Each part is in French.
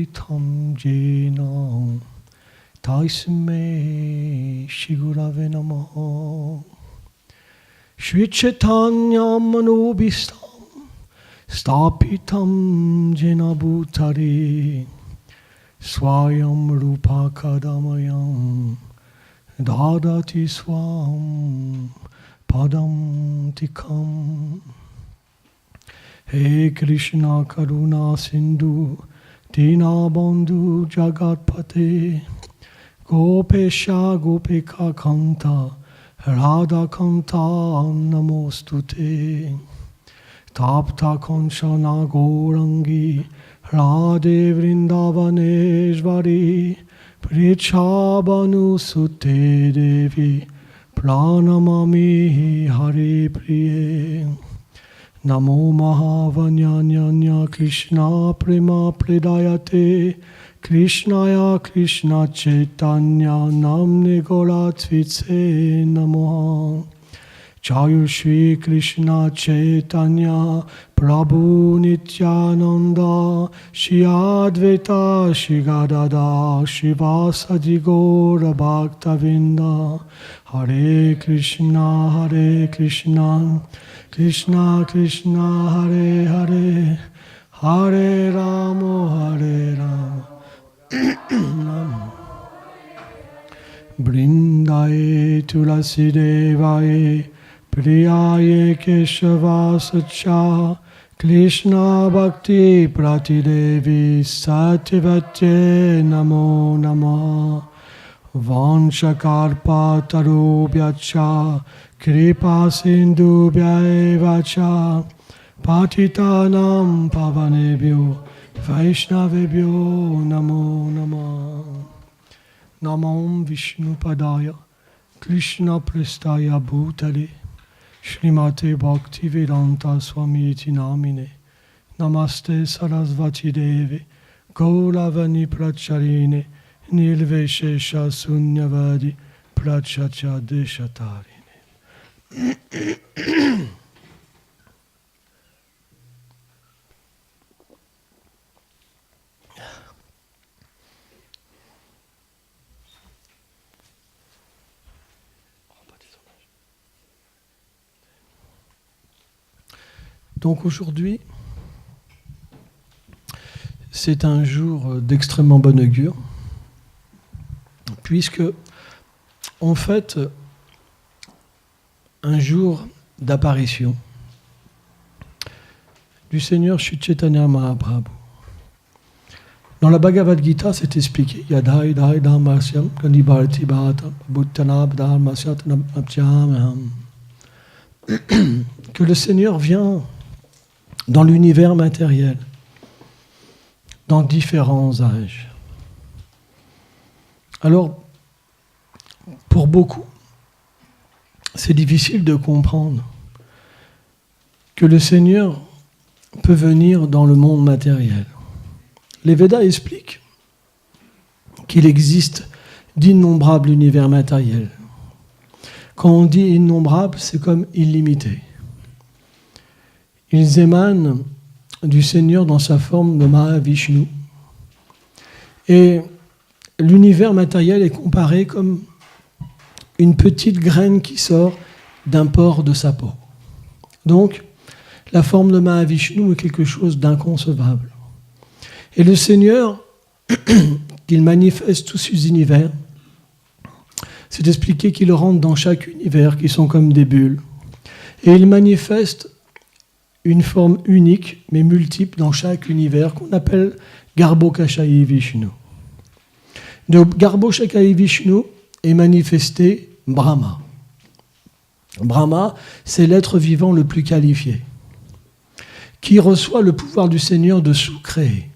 Stapitam jena Taisme Shigurave Namaha Shri Chaitanya Manobhistam Stapitam jena Bhutare Swayam Rupa Kadamayam Dadati Swam Padam Tikam He Krishna Karuna Sindhu Dina Bandhu Jagatpate Gopesha Gopika Kanta Radha Kanta Namostute Tapta Kanchana Gourangi Radhe Vrindavaneshvari Prichabhanu Sute Devi Pranamami Hare Priye Namo Mahavanyanyanya Krishna Prema Pradayate Krishnaya Krishna Chaitanya Namne Goratvitse Namo Jaya Shri Krishna Chaitanya Prabhu Nityananda Shri Advaita Shri Gadada Shivasadi Gaura Bhaktavinda Hare Krishna Krishna Krishna Hare Hare Hare Rama Brindaye Tulasi Devaye Priyaye Keshava Sacha Krishna Bhakti Pratidevi Satyavate Namo Namah Vanchakarpa Tarubhyacha Kripa Sindhubhya Evacha Patitanam Pavanebhyo Vaishnavebhyo Namo Namah Namam Vishnu Padaya Krishna Prestaya Bhutale Srimate Bhaktivedanta Swami Iti Namine Namaste Sarasvati Devi Gauravani Pracharine Nilveshesha Sunyavadi Prachacha Deshatarine. Donc aujourd'hui, c'est un jour d'extrêmement bon augure, puisque on fête un jour d'apparition du Seigneur Shri Chaitanya Mahaprabhu. Dans la Bhagavad Gita, c'est expliqué Yadhai Dhai Dharmasyam Gandhi Bharati Bhuttanab Dharmasyat Naptyamaham, que le Seigneur vient dans l'univers matériel, dans différents âges. Alors, pour beaucoup, c'est difficile de comprendre que le Seigneur peut venir dans le monde matériel. Les Védas expliquent qu'il existe d'innombrables univers matériels. Quand on dit innombrables, c'est comme illimité. Ils émanent du Seigneur dans sa forme de Mahavishnu. Et l'univers matériel est comparé comme une petite graine qui sort d'un pore de sa peau. Donc, la forme de Mahavishnu est quelque chose d'inconcevable. Et le Seigneur, qu'il manifeste tous ces univers, c'est expliqué qu'il rentre dans chaque univers, qui sont comme des bulles. Et il manifeste une forme unique, mais multiple dans chaque univers, qu'on appelle Garbhokashayi Vishnu. De Garbhokashayi Vishnu est manifesté Brahma. Brahma, c'est l'être vivant le plus qualifié, qui reçoit le pouvoir du Seigneur de sous-créer.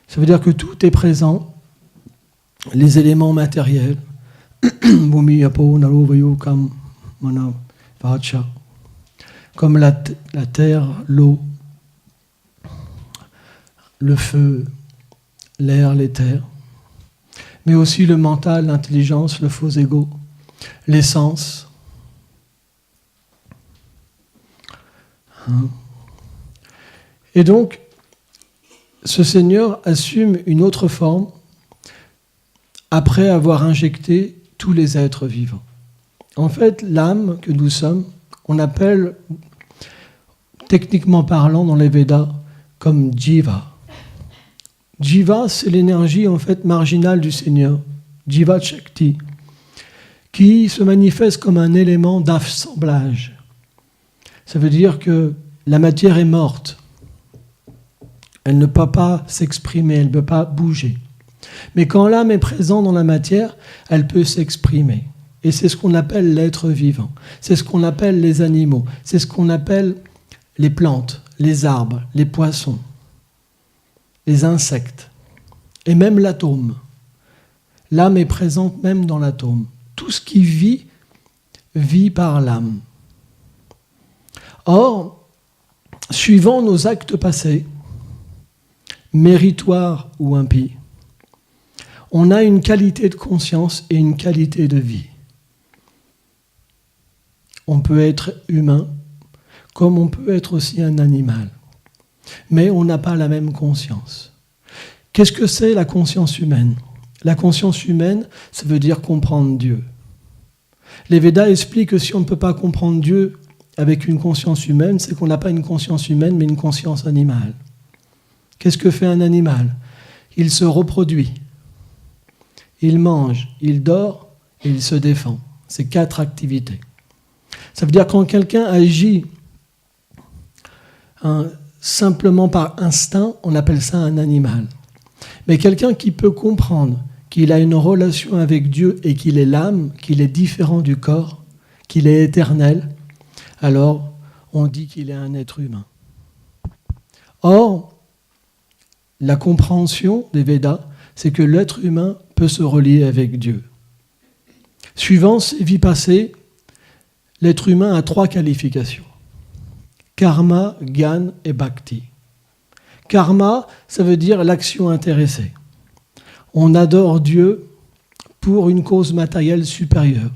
Ça veut dire que tout est présent, les éléments matériels, Bhumi, Apo, Naro, Vayu, Kam, Mana, Vacha, comme la terre, l'eau, le feu, l'air, l'éther, mais aussi le mental, l'intelligence, le faux ego, l'essence. Et donc, ce Seigneur assume une autre forme après avoir injecté tous les êtres vivants. En fait, l'âme que nous sommes, on appelle, techniquement parlant dans les Védas, comme Jiva. Jiva, c'est l'énergie en fait marginale du Seigneur, Jiva Shakti, qui se manifeste comme un élément d'assemblage. Ça veut dire que la matière est morte. Elle ne peut pas s'exprimer, elle ne peut pas bouger. Mais quand l'âme est présente dans la matière, elle peut s'exprimer. Et c'est ce qu'on appelle l'être vivant. C'est ce qu'on appelle les animaux. C'est ce qu'on appelle les plantes, les arbres, les poissons, les insectes. Et même l'atome. L'âme est présente même dans l'atome. Tout ce qui vit, vit par l'âme. Or, suivant nos actes passés, méritoires ou impies, on a une qualité de conscience et une qualité de vie. On peut être humain, comme on peut être aussi un animal. Mais on n'a pas la même conscience. Qu'est-ce que c'est la conscience humaine ? La conscience humaine, ça veut dire comprendre Dieu. Les Védas expliquent que si on ne peut pas comprendre Dieu avec une conscience humaine, c'est qu'on n'a pas une conscience humaine, mais une conscience animale. Qu'est-ce que fait un animal ? Il se reproduit. Il mange, il dort et il se défend. C'est 4 activités. Ça veut dire quand quelqu'un agit simplement par instinct, on appelle ça un animal. Mais quelqu'un qui peut comprendre qu'il a une relation avec Dieu et qu'il est l'âme, qu'il est différent du corps, qu'il est éternel, alors on dit qu'il est un être humain. Or, la compréhension des Védas, c'est que l'être humain peut se relier avec Dieu. Suivant ses vies passées, l'être humain a 3 qualifications. Karma, Gyan et Bhakti. Karma, ça veut dire l'action intéressée. On adore Dieu pour une cause matérielle supérieure.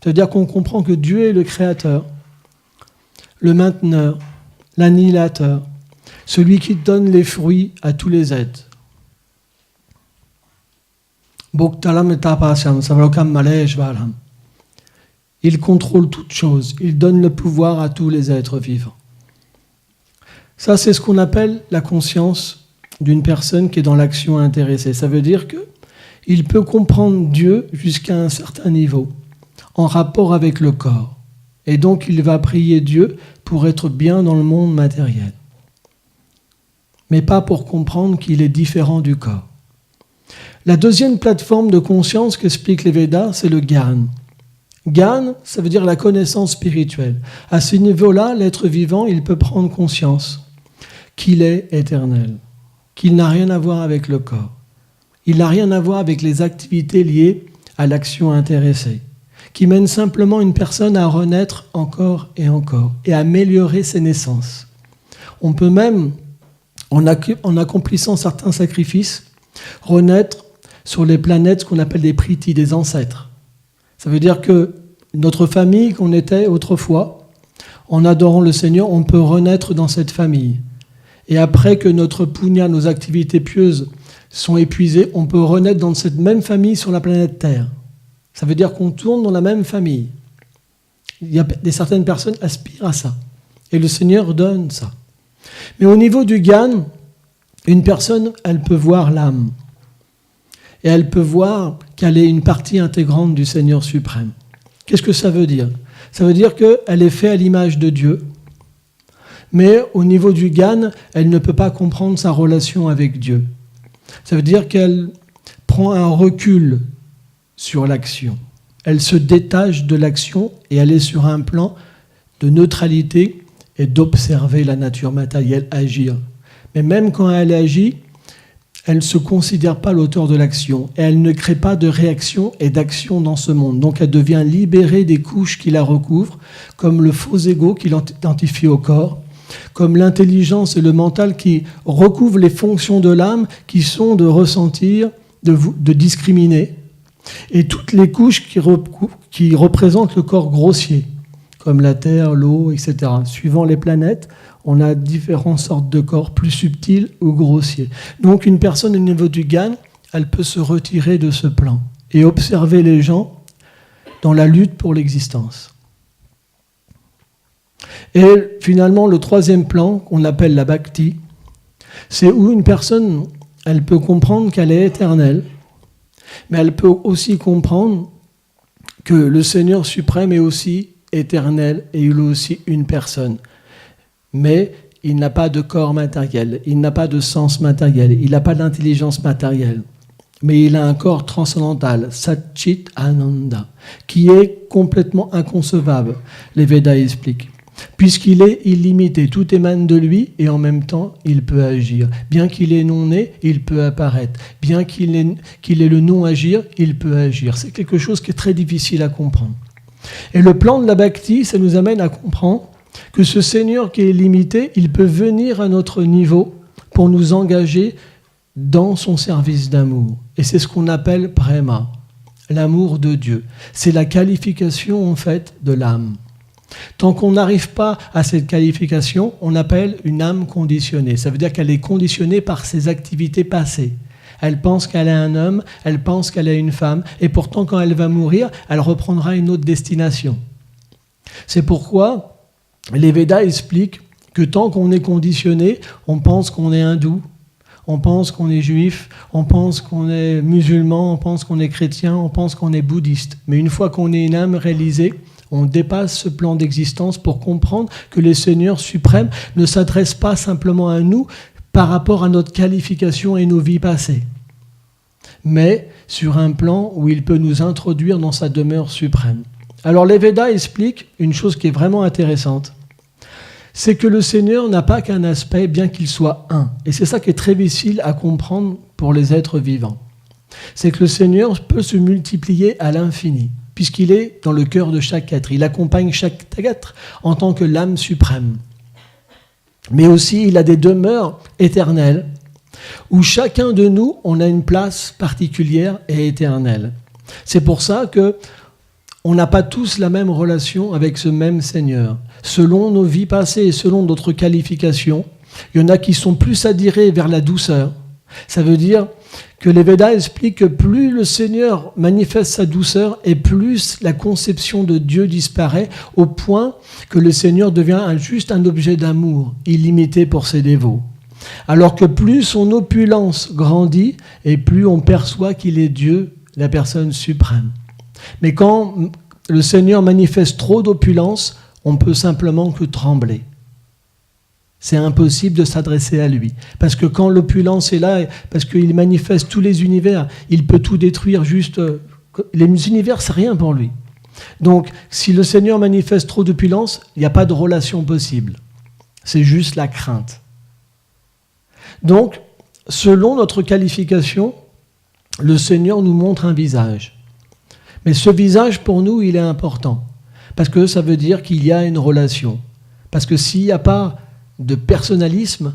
C'est-à-dire qu'on comprend que Dieu est le créateur, le mainteneur, l'annihilateur, celui qui donne les fruits à tous les êtres. Il contrôle toutes choses, il donne le pouvoir à tous les êtres vivants. Ça, c'est ce qu'on appelle la conscience d'une personne qui est dans l'action intéressée. Ça veut dire qu'il peut comprendre Dieu jusqu'à un certain niveau, en rapport avec le corps. Et donc, il va prier Dieu pour être bien dans le monde matériel. Mais pas pour comprendre qu'il est différent du corps. La deuxième plateforme de conscience qu'expliquent les Védas, c'est le Gyan. Gyan, ça veut dire la connaissance spirituelle. À ce niveau-là, l'être vivant, il peut prendre conscience qu'il est éternel, qu'il n'a rien à voir avec le corps. Il n'a rien à voir avec les activités liées à l'action intéressée, qui mènent simplement une personne à renaître encore et à améliorer ses naissances. On peut même, en accomplissant certains sacrifices, renaître sur les planètes qu'on appelle des pritis, des ancêtres. Ça veut dire que notre famille qu'on était autrefois, en adorant le Seigneur, on peut renaître dans cette famille. Et après que notre punya, nos activités pieuses, sont épuisées, on peut renaître dans cette même famille sur la planète Terre. Ça veut dire qu'on tourne dans la même famille. Certaines personnes aspirent à ça. Et le Seigneur donne ça. Mais au niveau du Gyan, une personne, elle peut voir l'âme. Et elle peut voir qu'elle est une partie intégrante du Seigneur suprême. Qu'est-ce que ça veut dire ? Ça veut dire qu'elle est faite à l'image de Dieu. Mais au niveau du Gyan, elle ne peut pas comprendre sa relation avec Dieu. Ça veut dire qu'elle prend un recul sur l'action. Elle se détache de l'action et elle est sur un plan de neutralité et d'observer la nature matérielle agir. Mais même quand elle agit, elle ne se considère pas l'auteur de l'action. Et elle ne crée pas de réaction et d'action dans ce monde. Donc elle devient libérée des couches qui la recouvrent, comme le faux ego qui l'identifie au corps, comme l'intelligence et le mental qui recouvrent les fonctions de l'âme qui sont de ressentir, de discriminer, et toutes les couches qui représentent le corps grossier, comme la terre, l'eau, etc. Suivant les planètes, on a différentes sortes de corps, plus subtils ou grossiers. Donc une personne au niveau du Gyan, elle peut se retirer de ce plan et observer les gens dans la lutte pour l'existence. Et finalement, le troisième plan, qu'on appelle la bhakti, c'est où une personne, elle peut comprendre qu'elle est éternelle, mais elle peut aussi comprendre que le Seigneur suprême est aussi éternel et il est aussi une personne. Mais il n'a pas de corps matériel, il n'a pas de sens matériel, il n'a pas d'intelligence matérielle. Mais il a un corps transcendantal, Satchit Ananda, qui est complètement inconcevable, les Védas expliquent. Puisqu'il est illimité, tout émane de lui et en même temps, il peut agir. Bien qu'il est non-né, il peut apparaître. Bien qu'il ait le non-agir, il peut agir. C'est quelque chose qui est très difficile à comprendre. Et le plan de la bhakti, ça nous amène à comprendre que ce Seigneur qui est limité, il peut venir à notre niveau pour nous engager dans son service d'amour. Et c'est ce qu'on appelle prema, l'amour de Dieu. C'est la qualification en fait de l'âme. Tant qu'on n'arrive pas à cette qualification, on appelle une âme conditionnée. Ça veut dire qu'elle est conditionnée par ses activités passées. Elle pense qu'elle est un homme, elle pense qu'elle est une femme, et pourtant quand elle va mourir, elle reprendra une autre destination. C'est pourquoi les Védas expliquent que tant qu'on est conditionné, on pense qu'on est hindou, on pense qu'on est juif, on pense qu'on est musulman, on pense qu'on est chrétien, on pense qu'on est bouddhiste. Mais une fois qu'on est une âme réalisée, on dépasse ce plan d'existence pour comprendre que le Seigneur suprême ne s'adresse pas simplement à nous par rapport à notre qualification et nos vies passées, mais sur un plan où il peut nous introduire dans sa demeure suprême. Alors les Védas expliquent une chose qui est vraiment intéressante, c'est que le Seigneur n'a pas qu'un aspect, bien qu'il soit un. Et c'est ça qui est très difficile à comprendre pour les êtres vivants. C'est que le Seigneur peut se multiplier à l'infini, puisqu'il est dans le cœur de chaque être. Il accompagne chaque être en tant que l'âme suprême. Mais aussi, il a des demeures éternelles, où chacun de nous, on a une place particulière et éternelle. C'est pour ça que on n'a pas tous la même relation avec ce même Seigneur. Selon nos vies passées et selon notre qualification, il y en a qui sont plus attirés vers la douceur. Ça veut dire que les Védas expliquent que plus le Seigneur manifeste sa douceur et plus la conception de Dieu disparaît au point que le Seigneur devient juste un objet d'amour illimité pour ses dévots. Alors que plus son opulence grandit et plus on perçoit qu'il est Dieu, la personne suprême. Mais quand le Seigneur manifeste trop d'opulence, on peut simplement que trembler. C'est impossible de s'adresser à lui. Parce que quand l'opulence est là, parce qu'il manifeste tous les univers, il peut tout détruire juste... Les univers, c'est rien pour lui. Donc, si le Seigneur manifeste trop d'opulence, il n'y a pas de relation possible. C'est juste la crainte. Donc, selon notre qualification, le Seigneur nous montre un visage. Mais ce visage, pour nous, il est important. Parce que ça veut dire qu'il y a une relation. Parce que s'il n'y a pas de personnalisme,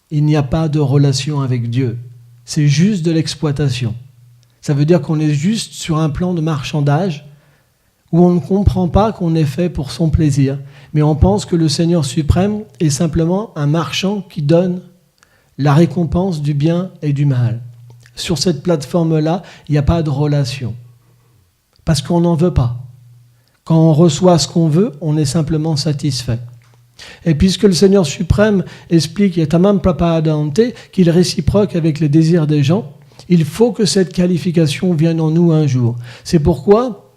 il n'y a pas de relation avec Dieu. C'est juste de l'exploitation. Ça veut dire qu'on est juste sur un plan de marchandage où on ne comprend pas qu'on est fait pour son plaisir. Mais on pense que le Seigneur suprême est simplement un marchand qui donne la récompense du bien et du mal. Sur cette plateforme-là, il n'y a pas de relation. Parce qu'on n'en veut pas. Quand on reçoit ce qu'on veut, on est simplement satisfait. Et puisque le Seigneur suprême explique Yatamam Prapadante, qu'il réciproque avec les désirs des gens, il faut que cette qualification vienne en nous un jour. C'est pourquoi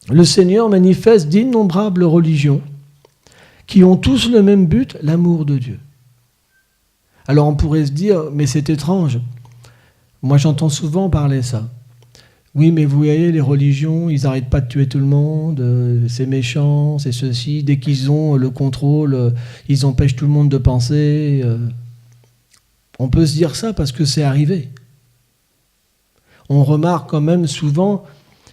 le Seigneur manifeste d'innombrables religions qui ont tous le même but, l'amour de Dieu. Alors on pourrait se dire, mais c'est étrange. Moi j'entends souvent parler ça. Oui, mais vous voyez, les religions, ils n'arrêtent pas de tuer tout le monde, c'est méchant, c'est ceci. Dès qu'ils ont le contrôle, ils empêchent tout le monde de penser. On peut se dire ça parce que c'est arrivé. On remarque quand même souvent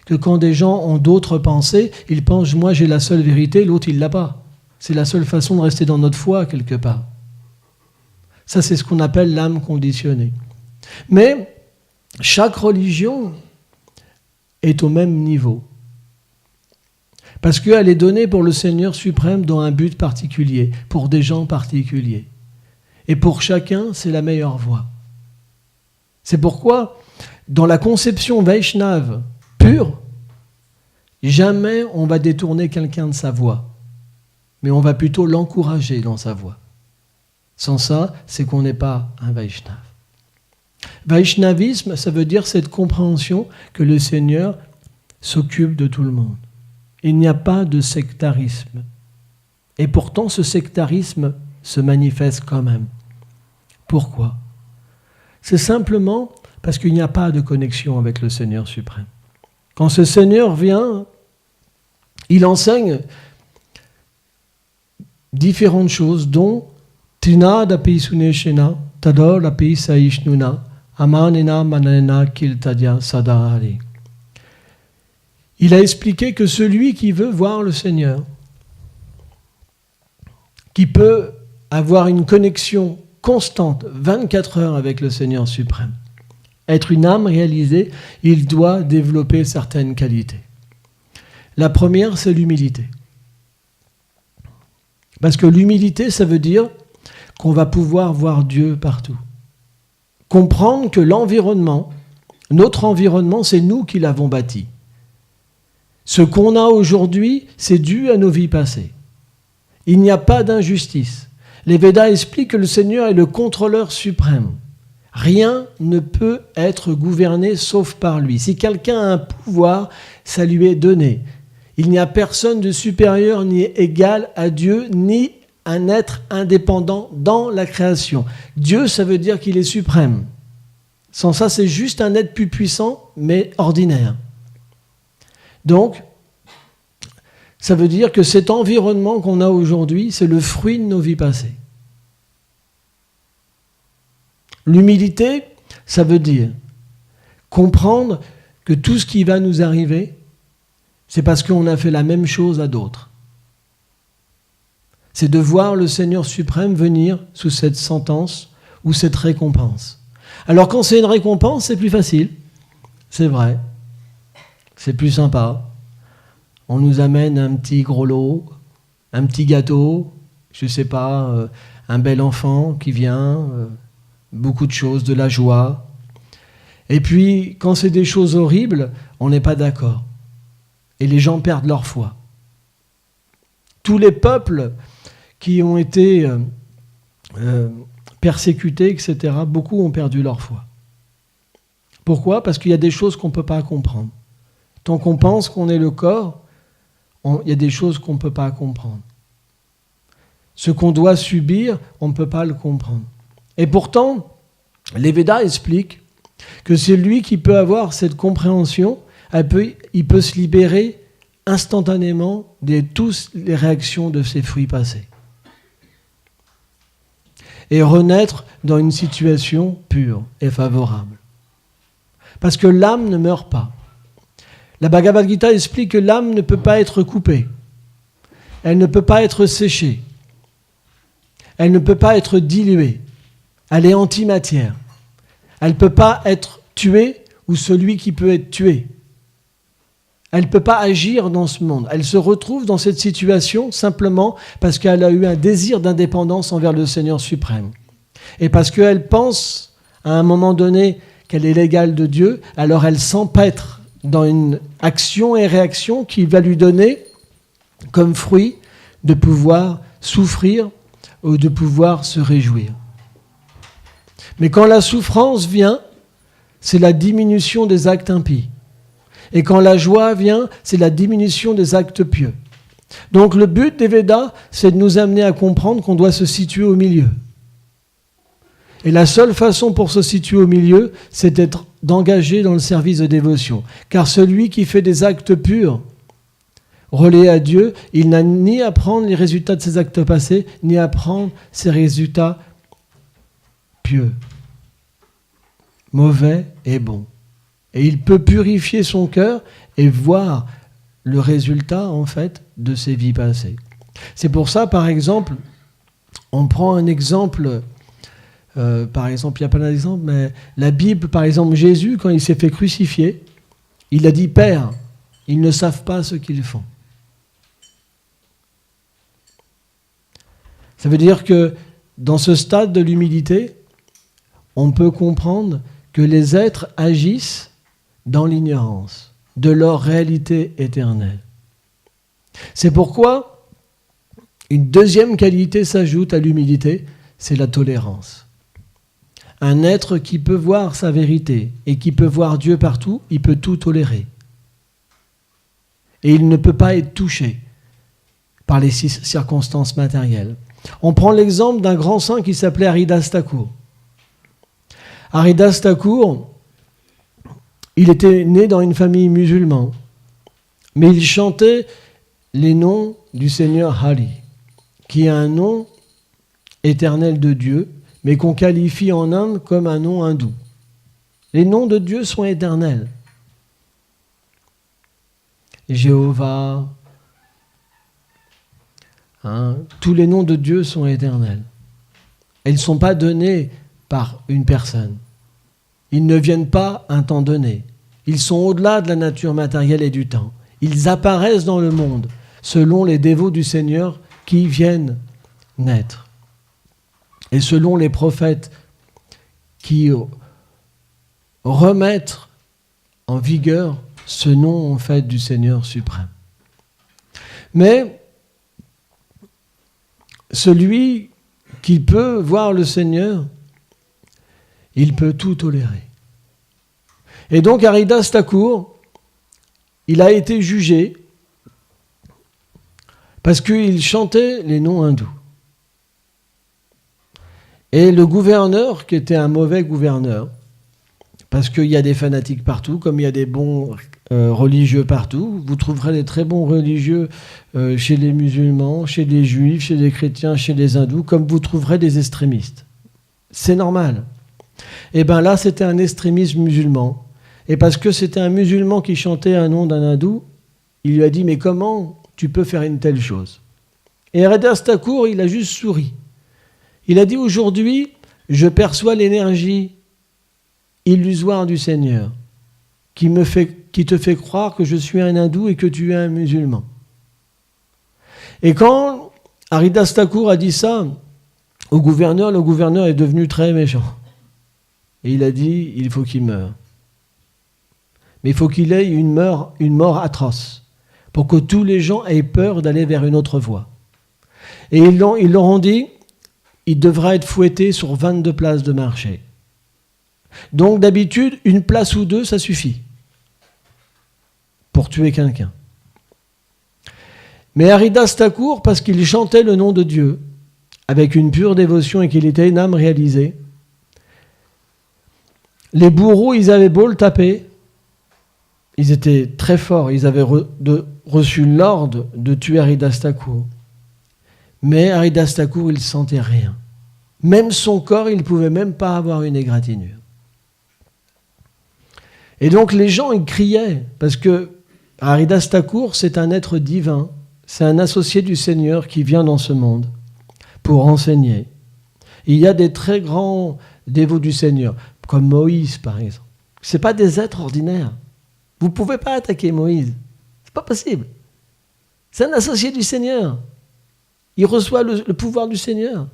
que quand des gens ont d'autres pensées, ils pensent « moi j'ai la seule vérité, l'autre il ne l'a pas ». C'est la seule façon de rester dans notre foi, quelque part. Ça, c'est ce qu'on appelle l'âme conditionnée. Mais chaque religion est au même niveau. Parce qu'elle est donnée pour le Seigneur suprême dans un but particulier, pour des gens particuliers. Et pour chacun, c'est la meilleure voie. C'est pourquoi, dans la conception Vaishnave pure, jamais on va détourner quelqu'un de sa voie, mais on va plutôt l'encourager dans sa voie. Sans ça, c'est qu'on n'est pas un Vaishnave. Vaishnavisme, ça veut dire cette compréhension que le Seigneur s'occupe de tout le monde. Il n'y a pas de sectarisme. Et pourtant, ce sectarisme se manifeste quand même. Pourquoi ? C'est simplement parce qu'il n'y a pas de connexion avec le Seigneur suprême. Quand ce Seigneur vient, il enseigne différentes choses, dont Tina dapi suneshena, tador dapi saishnuna, amanena manena kiltadia sadahari. Il a expliqué que celui qui veut voir le Seigneur, qui peut avoir une connexion constante, 24 heures avec le Seigneur suprême, être une âme réalisée, il doit développer certaines qualités. La première, c'est l'humilité. Parce que l'humilité, ça veut dire qu'on va pouvoir voir Dieu partout. Comprendre que l'environnement, notre environnement, c'est nous qui l'avons bâti. Ce qu'on a aujourd'hui, c'est dû à nos vies passées. Il n'y a pas d'injustice. Les Védas expliquent que le Seigneur est le contrôleur suprême. Rien ne peut être gouverné sauf par lui. Si quelqu'un a un pouvoir, ça lui est donné. Il n'y a personne de supérieur ni égal à Dieu, ni un être indépendant dans la création. Dieu, ça veut dire qu'il est suprême. Sans ça, c'est juste un être plus puissant, mais ordinaire. Donc, ça veut dire que cet environnement qu'on a aujourd'hui, c'est le fruit de nos vies passées. L'humilité, ça veut dire comprendre que tout ce qui va nous arriver, c'est parce qu'on a fait la même chose à d'autres. C'est de voir le Seigneur suprême venir sous cette sentence ou cette récompense. Alors quand c'est une récompense, c'est plus facile. C'est vrai. C'est plus sympa. On nous amène un petit gros lot, un petit gâteau, je ne sais pas, un bel enfant qui vient, beaucoup de choses, de la joie. Et puis, quand c'est des choses horribles, on n'est pas d'accord. Et les gens perdent leur foi. Tous les peuples qui ont été persécutés, etc., beaucoup ont perdu leur foi. Pourquoi ? Parce qu'il y a des choses qu'on ne peut pas comprendre. Tant qu'on pense qu'on est le corps, il y a des choses qu'on ne peut pas comprendre. Ce qu'on doit subir, on ne peut pas le comprendre. Et pourtant, les Védas expliquent que c'est lui qui peut avoir cette compréhension, il peut se libérer instantanément de toutes les réactions de ses fruits passés. Et renaître dans une situation pure et favorable. Parce que l'âme ne meurt pas. La Bhagavad Gita explique que l'âme ne peut pas être coupée. Elle ne peut pas être séchée. Elle ne peut pas être diluée. Elle est antimatière. Elle ne peut pas être tuée ou celui qui peut être tué. Elle ne peut pas agir dans ce monde. Elle se retrouve dans cette situation simplement parce qu'elle a eu un désir d'indépendance envers le Seigneur suprême. Et parce qu'elle pense, à un moment donné, qu'elle est l'égale de Dieu, alors elle s'empêtre dans une action et réaction qui va lui donner comme fruit de pouvoir souffrir ou de pouvoir se réjouir. Mais quand la souffrance vient, c'est la diminution des actes impies. Et quand la joie vient, c'est la diminution des actes pieux. Donc le but des Védas, c'est de nous amener à comprendre qu'on doit se situer au milieu. Et la seule façon pour se situer au milieu, c'est d'être d'engager dans le service de dévotion. Car celui qui fait des actes purs, reliés à Dieu, il n'a ni à prendre les résultats de ses actes passés, ni à prendre ses résultats pieux, mauvais et bons. Et il peut purifier son cœur et voir le résultat, en fait, de ses vies passées. C'est pour ça, par exemple, on prend un exemple... par exemple, il y a plein d'exemples, mais la Bible, par exemple, Jésus, quand il s'est fait crucifier, il a dit « Père, ils ne savent pas ce qu'ils font ». Ça veut dire que dans ce stade de l'humilité, on peut comprendre que les êtres agissent dans l'ignorance de leur réalité éternelle. C'est pourquoi une deuxième qualité s'ajoute à l'humilité, c'est la tolérance. Un être qui peut voir sa vérité et qui peut voir Dieu partout, il peut tout tolérer. Et il ne peut pas être touché par les circonstances matérielles. On prend l'exemple d'un grand saint qui s'appelait Haridas Thakur. Haridas Thakur, il était né dans une famille musulmane, mais il chantait les noms du Seigneur Hari, qui est un nom éternel de Dieu, mais qu'on qualifie en Inde comme un nom hindou. Les noms de Dieu sont éternels. Jéhovah, tous les noms de Dieu sont éternels. Ils ne sont pas donnés par une personne. Ils ne viennent pas un temps donné. Ils sont au-delà de la nature matérielle et du temps. Ils apparaissent dans le monde selon les dévots du Seigneur qui viennent naître. Et selon les prophètes qui remettent en vigueur ce nom en fait du Seigneur suprême. Mais celui qui peut voir le Seigneur, il peut tout tolérer. Et donc Haridas Thakur, il a été jugé parce qu'il chantait les noms hindous. Et le gouverneur, qui était un mauvais gouverneur, parce qu'il y a des fanatiques partout, comme il y a des bons religieux partout, vous trouverez des très bons religieux chez les musulmans, chez les juifs, chez les chrétiens, chez les hindous, comme vous trouverez des extrémistes. C'est normal. Et bien là, c'était un extrémisme musulman. Et parce que c'était un musulman qui chantait un nom d'un hindou, il lui a dit « Mais comment tu peux faire une telle chose ?» Et Haridas Thakur, il a juste souri. Il a dit « Aujourd'hui, je perçois l'énergie illusoire du Seigneur qui te fait croire que je suis un hindou et que tu es un musulman. » Et quand Haridas Thakur a dit ça au gouverneur, le gouverneur est devenu très méchant. Et il a dit « Il faut qu'il meure. » Mais il faut qu'il ait une mort atroce pour que tous les gens aient peur d'aller vers une autre voie. Et ils leur ont dit il devra être fouetté sur 22 places de marché. Donc d'habitude, une place ou deux, ça suffit pour tuer quelqu'un. Mais Haridas Thakur, parce qu'il chantait le nom de Dieu avec une pure dévotion et qu'il était une âme réalisée, les bourreaux, ils avaient beau le taper, ils étaient très forts, ils avaient reçu l'ordre de tuer Haridas Thakur. Mais Haridas Thakur, il ne sentait rien. Même son corps, il ne pouvait même pas avoir une égratignure. Et donc les gens, ils criaient, parce que Haridas Thakur, c'est un être divin, c'est un associé du Seigneur qui vient dans ce monde pour enseigner. Il y a des très grands dévots du Seigneur, comme Moïse par exemple. Ce n'est pas des êtres ordinaires. Vous ne pouvez pas attaquer Moïse. Ce n'est pas possible. C'est un associé du Seigneur. Il reçoit le pouvoir du Seigneur.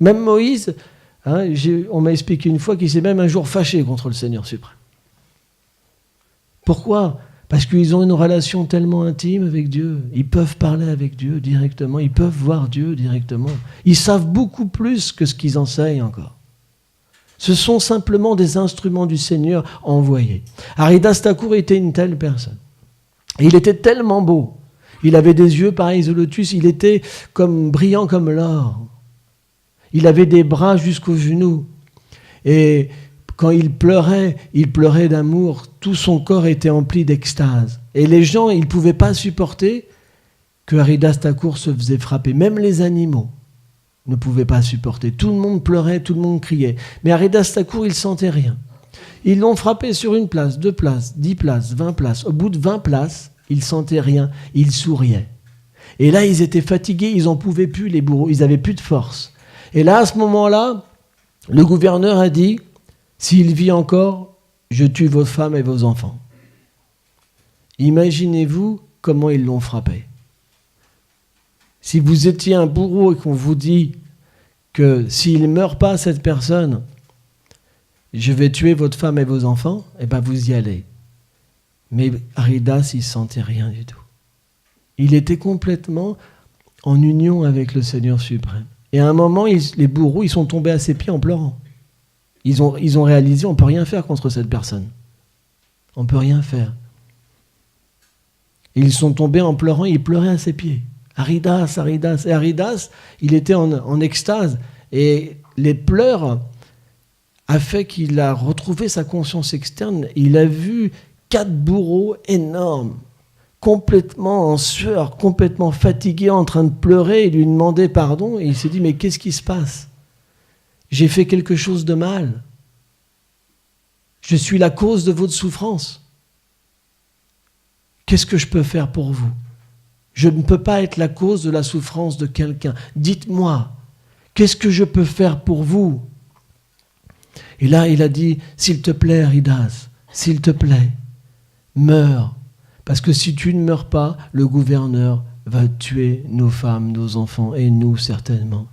Même Moïse, on m'a expliqué une fois qu'il s'est même un jour fâché contre le Seigneur suprême. Pourquoi ? Parce qu'ils ont une relation tellement intime avec Dieu. Ils peuvent parler avec Dieu directement. Ils peuvent voir Dieu directement. Ils savent beaucoup plus que ce qu'ils enseignent encore. Ce sont simplement des instruments du Seigneur envoyés. Haridas Thakur était une telle personne. Et il était tellement beau. Il avait des yeux pareils au lotus. Il était brillant comme l'or. Il avait des bras jusqu'aux genoux. Et quand il pleurait d'amour. Tout son corps était empli d'extase. Et les gens, ils ne pouvaient pas supporter que Haridas Thakur se faisait frapper. Même les animaux ne pouvaient pas supporter. Tout le monde pleurait, tout le monde criait. Mais Haridas Thakur, il ne sentait rien. Ils l'ont frappé sur une place, 2 places, 10 places, 20 places. Au bout de 20 places, il ne sentait rien. Il souriait. Et là, ils étaient fatigués, ils n'en pouvaient plus, les bourreaux. Ils n'avaient plus de force. Et là, à ce moment-là, le gouverneur a dit « S'il vit encore, je tue vos femmes et vos enfants. » Imaginez-vous comment ils l'ont frappé. Si vous étiez un bourreau et qu'on vous dit que s'il ne meurt pas, cette personne, je vais tuer votre femme et vos enfants, eh bien vous y allez. Mais Aridas, il ne sentait rien du tout. Il était complètement en union avec le Seigneur suprême. Et à un moment, les bourreaux, ils sont tombés à ses pieds en pleurant. Ils ont réalisé, on ne peut rien faire contre cette personne. On ne peut rien faire. Ils sont tombés en pleurant, ils pleuraient à ses pieds. Aridas, Aridas. Et Aridas, il était en extase. Et les pleurs a fait qu'il a retrouvé sa conscience externe. Il a vu 4 bourreaux énormes, complètement en sueur, complètement fatigués, en train de pleurer. Il lui demandait pardon. Et il s'est dit, mais qu'est-ce qui se passe ? J'ai fait quelque chose de mal. Je suis la cause de votre souffrance. Qu'est-ce que je peux faire pour vous ? Je ne peux pas être la cause de la souffrance de quelqu'un. Dites-moi, qu'est-ce que je peux faire pour vous ? Et là, il a dit, s'il te plaît, Aridas, s'il te plaît, meurs. Parce que si tu ne meurs pas, le gouverneur va tuer nos femmes, nos enfants et nous certainement.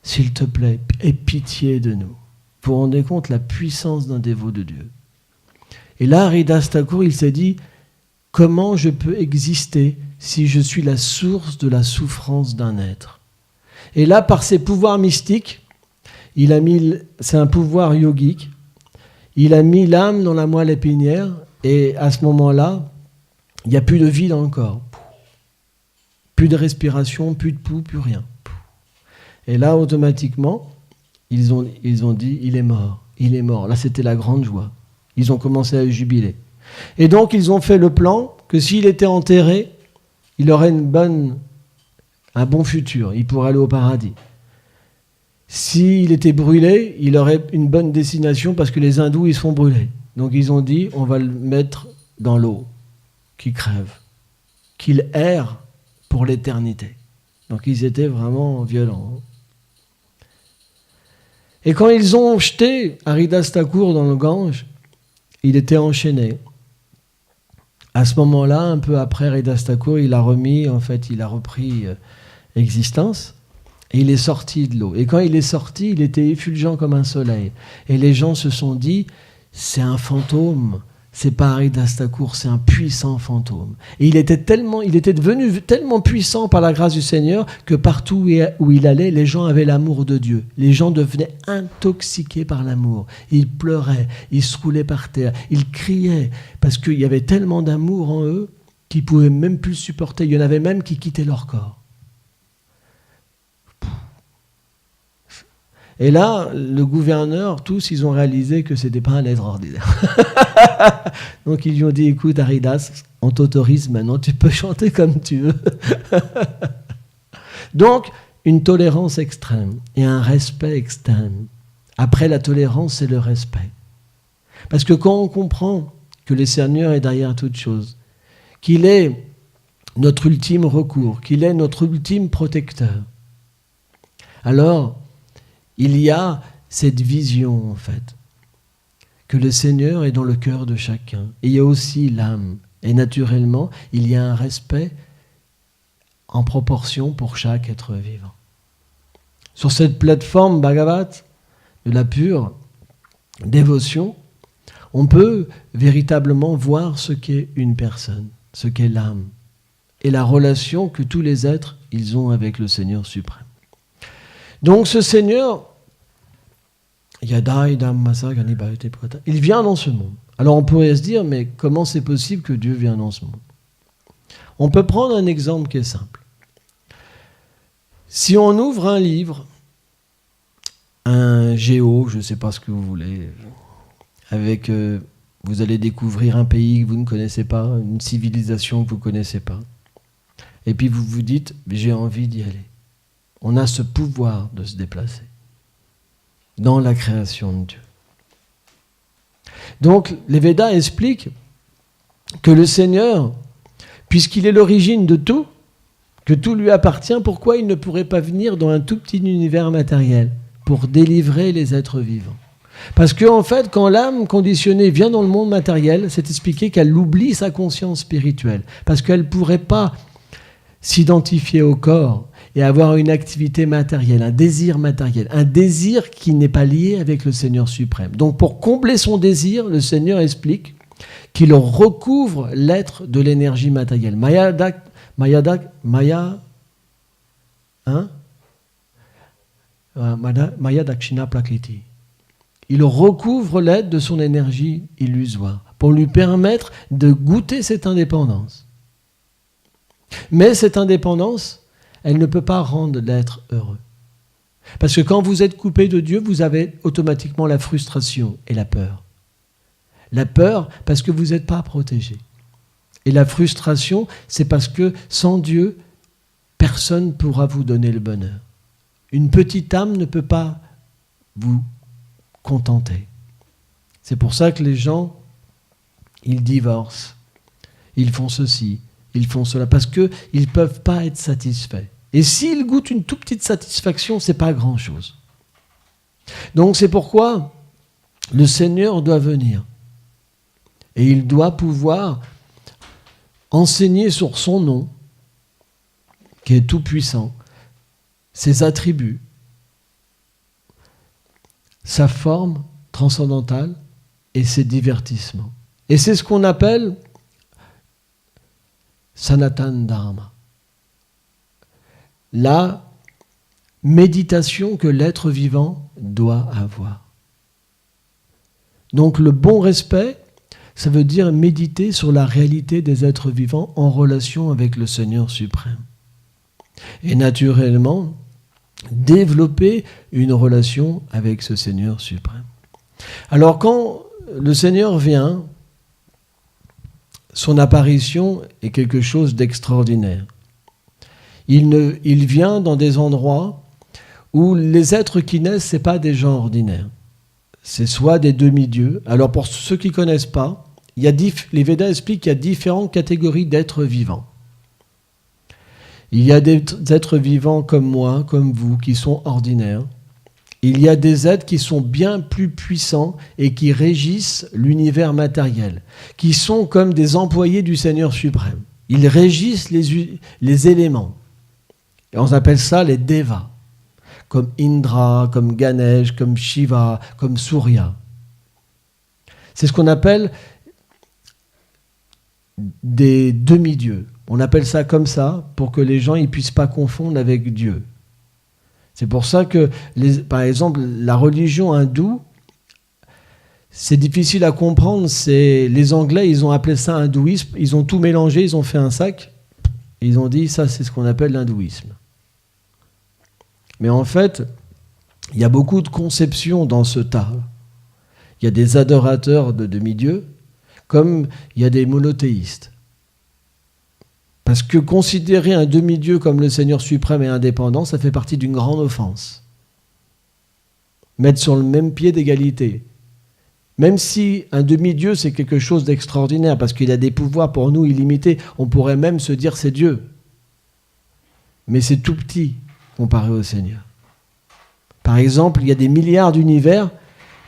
S'il te plaît, aie pitié de nous. Vous vous rendez compte la puissance d'un dévot de Dieu. Et là, Aridas Thakur, il s'est dit, comment je peux exister si je suis la source de la souffrance d'un être ? Et là, par ses pouvoirs mystiques, c'est un pouvoir yogique, il a mis l'âme dans la moelle épinière, et à ce moment-là, il n'y a plus de vie dans le corps. Plus de respiration, plus de pouls, plus rien. Et là, automatiquement, ils ont dit, il est mort, il est mort. Là, c'était la grande joie. Ils ont commencé à jubiler. Et donc, ils ont fait le plan que s'il était enterré, il aurait un bon futur, il pourrait aller au paradis. S'il était brûlé, il aurait une bonne destination parce que les hindous, ils se font brûler. Donc, ils ont dit, on va le mettre dans l'eau, qu'il crève, qu'il erre pour l'éternité. Donc, ils étaient vraiment violents. Et quand ils ont jeté Aridas Thakur dans le Gange, il était enchaîné. À ce moment-là, un peu après, Aridas Thakur, il a repris existence et il est sorti de l'eau. Et quand il est sorti, il était effulgent comme un soleil. Et les gens se sont dit, c'est un fantôme, c'est pas Aridas Thakur, c'est un puissant fantôme. Et il était devenu tellement puissant par la grâce du Seigneur que partout où il allait, les gens avaient l'amour de Dieu. Les gens devenaient intoxiqués par l'amour. Ils pleuraient, ils se roulaient par terre, ils criaient, parce qu'il y avait tellement d'amour en eux qu'ils ne pouvaient même plus supporter. Il y en avait même qui quittaient leur corps. Et là, le gouverneur, tous, ils ont réalisé que ce n'était pas un être ordinaire. Donc ils lui ont dit, écoute Aridas, on t'autorise maintenant, tu peux chanter comme tu veux. Donc, une tolérance extrême et un respect extrême. Après la tolérance, c'est le respect. Parce que quand on comprend que le Seigneur est derrière toute chose, qu'il est notre ultime recours, qu'il est notre ultime protecteur, alors il y a cette vision, en fait, que le Seigneur est dans le cœur de chacun. Et il y a aussi l'âme. Et naturellement, il y a un respect en proportion pour chaque être vivant. Sur cette plateforme Bhagavat, de la pure dévotion, on peut véritablement voir ce qu'est une personne, ce qu'est l'âme, et la relation que tous les êtres ils ont avec le Seigneur suprême. Donc ce Seigneur, il vient dans ce monde. Alors on pourrait se dire, mais comment c'est possible que Dieu vienne dans ce monde ? On peut prendre un exemple qui est simple. Si on ouvre un livre, un géo, je ne sais pas ce que vous voulez, avec, vous allez découvrir un pays que vous ne connaissez pas, une civilisation que vous ne connaissez pas, et puis vous vous dites, j'ai envie d'y aller. On a ce pouvoir de se déplacer dans la création de Dieu. Donc, les Védas expliquent que le Seigneur, puisqu'il est l'origine de tout, que tout lui appartient, pourquoi il ne pourrait pas venir dans un tout petit univers matériel pour délivrer les êtres vivants ? Parce qu'en fait, quand l'âme conditionnée vient dans le monde matériel, c'est expliqué qu'elle oublie sa conscience spirituelle, parce qu'elle ne pourrait pas s'identifier au corps et avoir une activité matérielle, un désir qui n'est pas lié avec le Seigneur suprême. Donc pour combler son désir, le Seigneur explique qu'il recouvre l'être de l'énergie matérielle. Maya Dakshina Prakriti. Il recouvre l'être de son énergie illusoire pour lui permettre de goûter cette indépendance. Mais cette indépendance, elle ne peut pas rendre l'être heureux. Parce que quand vous êtes coupé de Dieu, vous avez automatiquement la frustration et la peur. La peur parce que vous n'êtes pas protégé. Et la frustration, c'est parce que sans Dieu, personne ne pourra vous donner le bonheur. Une petite âme ne peut pas vous contenter. C'est pour ça que les gens, ils divorcent, ils font ceci, ils font cela, parce qu'ils ne peuvent pas être satisfaits. Et s'ils goûtent une toute petite satisfaction, ce n'est pas grand-chose. Donc c'est pourquoi le Seigneur doit venir. Et il doit pouvoir enseigner sur son nom, qui est tout-puissant, ses attributs, sa forme transcendantale et ses divertissements. Et c'est ce qu'on appelle Sanatan Dharma. La méditation que l'être vivant doit avoir. Donc le bon respect, ça veut dire méditer sur la réalité des êtres vivants en relation avec le Seigneur suprême. Et naturellement, développer une relation avec ce Seigneur suprême. Alors quand le Seigneur vient, son apparition est quelque chose d'extraordinaire. Il vient dans des endroits où les êtres qui naissent, ce n'est pas des gens ordinaires. C'est soit des demi-dieux. Alors pour ceux qui ne connaissent pas, les Védas expliquent qu'il y a différentes catégories d'êtres vivants. Il y a des êtres vivants comme moi, comme vous, qui sont ordinaires. Il y a des êtres qui sont bien plus puissants et qui régissent l'univers matériel, qui sont comme des employés du Seigneur suprême. Ils régissent les éléments. Et on appelle ça les Devas, comme Indra, comme Ganesh, comme Shiva, comme Surya. C'est ce qu'on appelle des demi-dieux. On appelle ça comme ça pour que les gens ne puissent pas confondre avec Dieu. C'est pour ça que, par exemple, la religion hindoue, c'est difficile à comprendre. Les Anglais, ils ont appelé ça hindouisme. Ils ont tout mélangé, ils ont fait un sac. Et ils ont dit, ça, c'est ce qu'on appelle l'hindouisme. Mais en fait, il y a beaucoup de conceptions dans ce tas. Il y a des adorateurs de demi-dieux, comme il y a des monothéistes. Parce que considérer un demi-dieu comme le Seigneur suprême et indépendant, ça fait partie d'une grande offense. Mettre sur le même pied d'égalité. Même si un demi-dieu, c'est quelque chose d'extraordinaire, parce qu'il a des pouvoirs pour nous illimités, on pourrait même se dire c'est Dieu. Mais c'est tout petit comparé au Seigneur. Par exemple, il y a des milliards d'univers,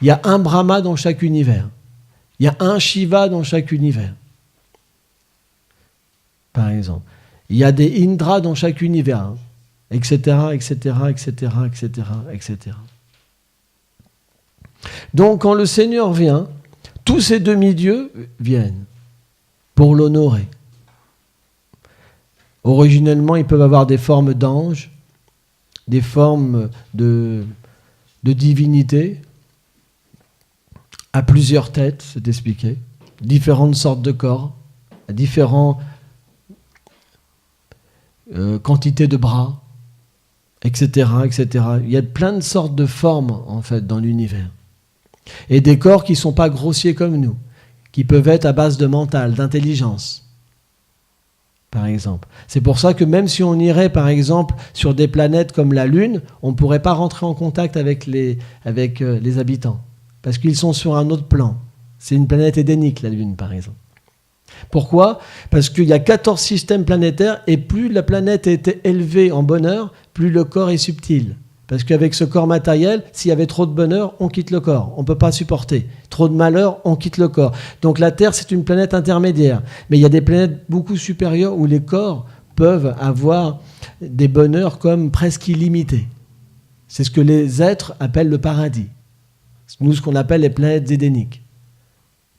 il y a un Brahma dans chaque univers. Il y a un Shiva dans chaque univers. Par exemple. Il y a des Indra dans chaque univers, etc., etc., etc., etc., etc. Donc, quand le Seigneur vient, tous ces demi-dieux viennent pour l'honorer. Originellement, ils peuvent avoir des formes d'anges, des formes de divinité, à plusieurs têtes, c'est expliqué, différentes sortes de corps, à différentes quantité de bras, etc., etc. Il y a plein de sortes de formes, en fait, dans l'univers. Et des corps qui ne sont pas grossiers comme nous, qui peuvent être à base de mental, d'intelligence, par exemple. C'est pour ça que même si on irait, par exemple, sur des planètes comme la Lune, on ne pourrait pas rentrer en contact avec les habitants, parce qu'ils sont sur un autre plan. C'est une planète édénique, la Lune, par exemple. Pourquoi ? Parce qu'il y a 14 systèmes planétaires et plus la planète est élevée en bonheur, plus le corps est subtil. Parce qu'avec ce corps matériel, s'il y avait trop de bonheur, on quitte le corps. On ne peut pas supporter. Trop de malheur, on quitte le corps. Donc la Terre, c'est une planète intermédiaire. Mais il y a des planètes beaucoup supérieures où les corps peuvent avoir des bonheurs comme presque illimités. C'est ce que les êtres appellent le paradis. Nous, ce qu'on appelle les planètes édéniques.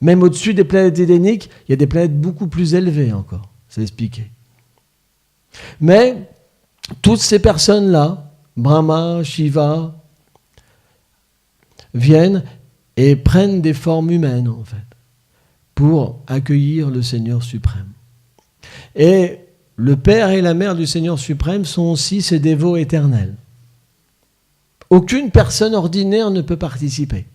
Même au-dessus des planètes édéniques, il y a des planètes beaucoup plus élevées encore. C'est expliqué. Mais toutes ces personnes-là, Brahma, Shiva, viennent et prennent des formes humaines, en fait, pour accueillir le Seigneur suprême. Et le Père et la Mère du Seigneur suprême sont aussi ses dévots éternels. Aucune personne ordinaire ne peut participer.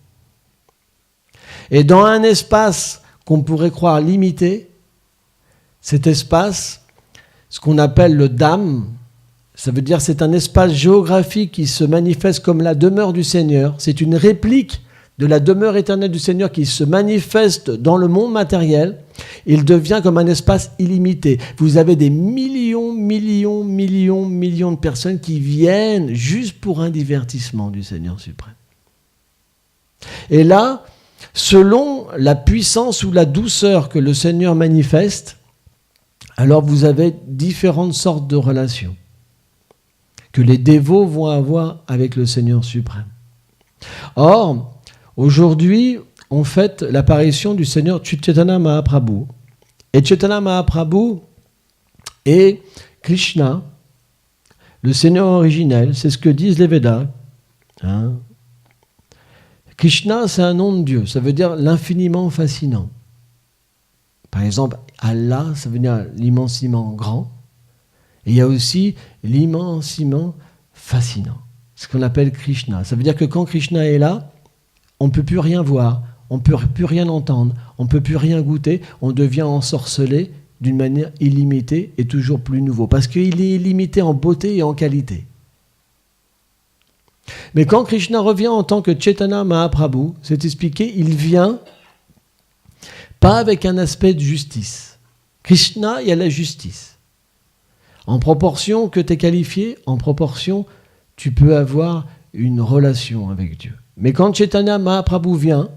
Et dans un espace qu'on pourrait croire limité, cet espace, ce qu'on appelle le Dham, ça veut dire c'est un espace géographique qui se manifeste comme la demeure du Seigneur. C'est une réplique de la demeure éternelle du Seigneur qui se manifeste dans le monde matériel. Il devient comme un espace illimité. Vous avez des millions de personnes qui viennent juste pour un divertissement du Seigneur suprême. Et là, selon la puissance ou la douceur que le Seigneur manifeste, alors vous avez différentes sortes de relations que les dévots vont avoir avec le Seigneur suprême. Or, aujourd'hui, on fête l'apparition du Seigneur Chaitanya Mahaprabhu. Et Chaitanya Mahaprabhu est Krishna, le Seigneur originel, c'est ce que disent les Védas. Hein? Krishna, c'est un nom de Dieu, ça veut dire l'infiniment fascinant. Par exemple, Allah, ça veut dire l'immensément grand. Et il y a aussi l'immensément fascinant, ce qu'on appelle Krishna. Ça veut dire que quand Krishna est là, on ne peut plus rien voir, on ne peut plus rien entendre, on ne peut plus rien goûter, on devient ensorcelé d'une manière illimitée et toujours plus nouveau, parce qu'il est illimité en beauté et en qualité. Mais quand Krishna revient en tant que Chaitanya Mahaprabhu, c'est expliqué, il vient pas avec un aspect de justice. Krishna, il y a la justice. En proportion que tu es qualifié, en proportion, tu peux avoir une relation avec Dieu. Mais quand Chaitanya Mahaprabhu vient,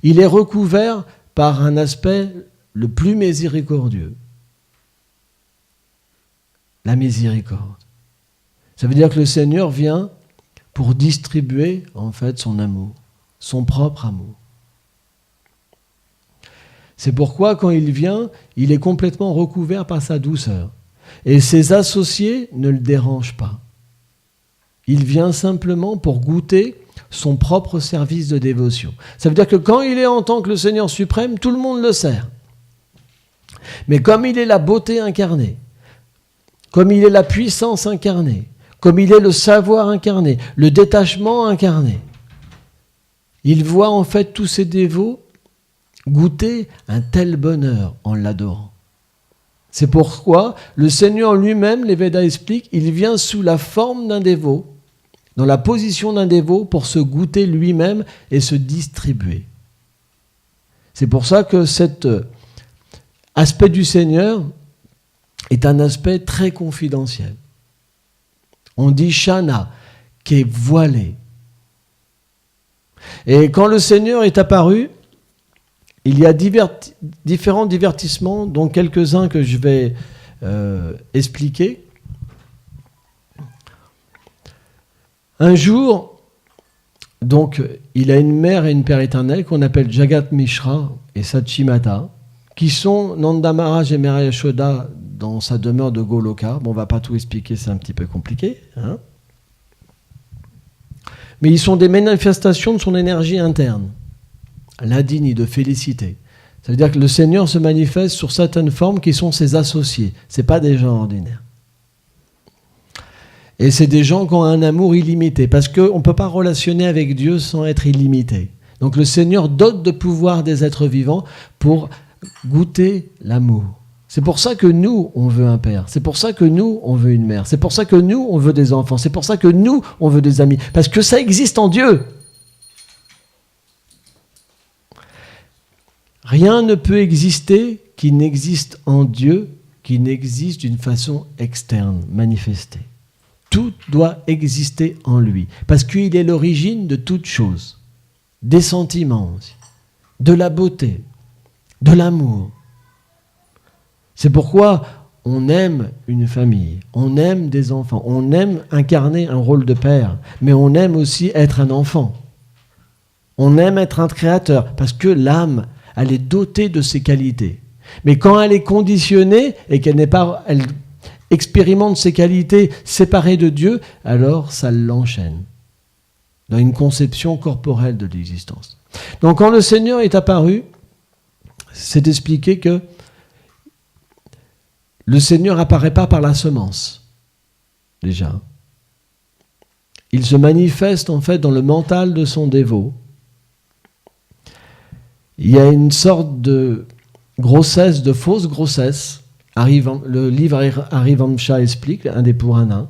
il est recouvert par un aspect le plus miséricordieux. La miséricorde. Ça veut dire que le Seigneur vient pour distribuer en fait son amour, son propre amour. C'est pourquoi quand il vient, il est complètement recouvert par sa douceur. Et ses associés ne le dérangent pas. Il vient simplement pour goûter son propre service de dévotion. Ça veut dire que quand il est en tant que le Seigneur suprême, tout le monde le sert. Mais comme il est la beauté incarnée, comme il est la puissance incarnée, comme il est le savoir incarné, le détachement incarné, il voit en fait tous ses dévots goûter un tel bonheur en l'adorant. C'est pourquoi le Seigneur lui-même, les Védas expliquent, il vient sous la forme d'un dévot, dans la position d'un dévot, pour se goûter lui-même et se distribuer. C'est pour ça que cet aspect du Seigneur est un aspect très confidentiel. On dit Shana, qui est voilé. Et quand le Seigneur est apparu, il y a différents divertissements, dont quelques-uns que je vais expliquer. Un jour, donc, il a une mère et une père éternels qu'on appelle Jagat Mishra et Sachimata, qui sont Nanda Maharaj et Mère Yashoda dans sa demeure de Goloka. Bon, on ne va pas tout expliquer, c'est un petit peu compliqué. Hein, mais ils sont des manifestations de son énergie interne, l'indigne de félicité. Ça veut dire que le Seigneur se manifeste sur certaines formes qui sont ses associés. Ce n'est pas des gens ordinaires. Et c'est des gens qui ont un amour illimité, parce qu'on ne peut pas relationner avec Dieu sans être illimité. Donc le Seigneur dote de pouvoir des êtres vivants pour goûter l'amour. C'est pour ça que nous, on veut un père. C'est pour ça que nous, on veut une mère. C'est pour ça que nous, on veut des enfants. C'est pour ça que nous, on veut des amis. Parce que ça existe en Dieu. Rien ne peut exister qui n'existe en Dieu, qui n'existe d'une façon externe, manifestée. Tout doit exister en lui. Parce qu'il est l'origine de toute chose. Des sentiments aussi, de la beauté, de l'amour. C'est pourquoi on aime une famille, on aime des enfants, on aime incarner un rôle de père, mais on aime aussi être un enfant. On aime être un créateur, parce que l'âme, elle est dotée de ces qualités. Mais quand elle est conditionnée et qu'elle n'est pas, elle expérimente ces qualités séparées de Dieu, alors ça l'enchaîne dans une conception corporelle de l'existence. Donc quand le Seigneur est apparu, c'est expliqué que le Seigneur n'apparaît pas par la semence, déjà. Il se manifeste en fait dans le mental de son dévot. Il y a une sorte de grossesse, de fausse grossesse. Le livre Harivamsha explique, un des Puranas.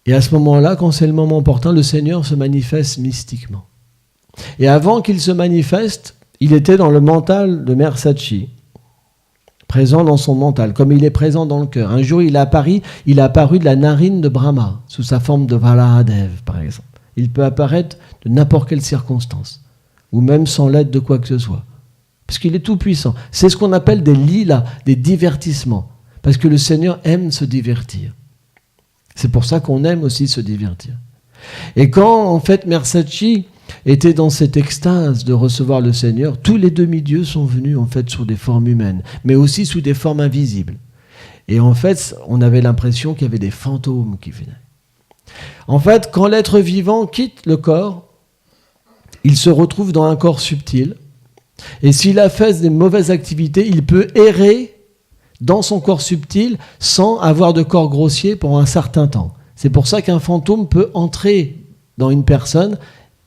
Et à ce moment-là, quand c'est le moment opportun, le Seigneur se manifeste mystiquement. Et avant qu'il se manifeste, il était dans le mental de Mère Sachi, présent dans son mental, comme il est présent dans le cœur. Un jour, il a apparu de la narine de Brahma, sous sa forme de Varahadev, par exemple. Il peut apparaître de n'importe quelle circonstance, ou même sans l'aide de quoi que ce soit. Parce qu'il est tout puissant. C'est ce qu'on appelle des lilas, des divertissements. Parce que le Seigneur aime se divertir. C'est pour ça qu'on aime aussi se divertir. Et quand, en fait, Mère Sachi était dans cette extase de recevoir le Seigneur, tous les demi-dieux sont venus, en fait, sous des formes humaines, mais aussi sous des formes invisibles. Et en fait, on avait l'impression qu'il y avait des fantômes qui venaient. En fait, quand l'être vivant quitte le corps, il se retrouve dans un corps subtil. Et s'il a fait des mauvaises activités, il peut errer dans son corps subtil sans avoir de corps grossier pendant un certain temps. C'est pour ça qu'un fantôme peut entrer dans une personne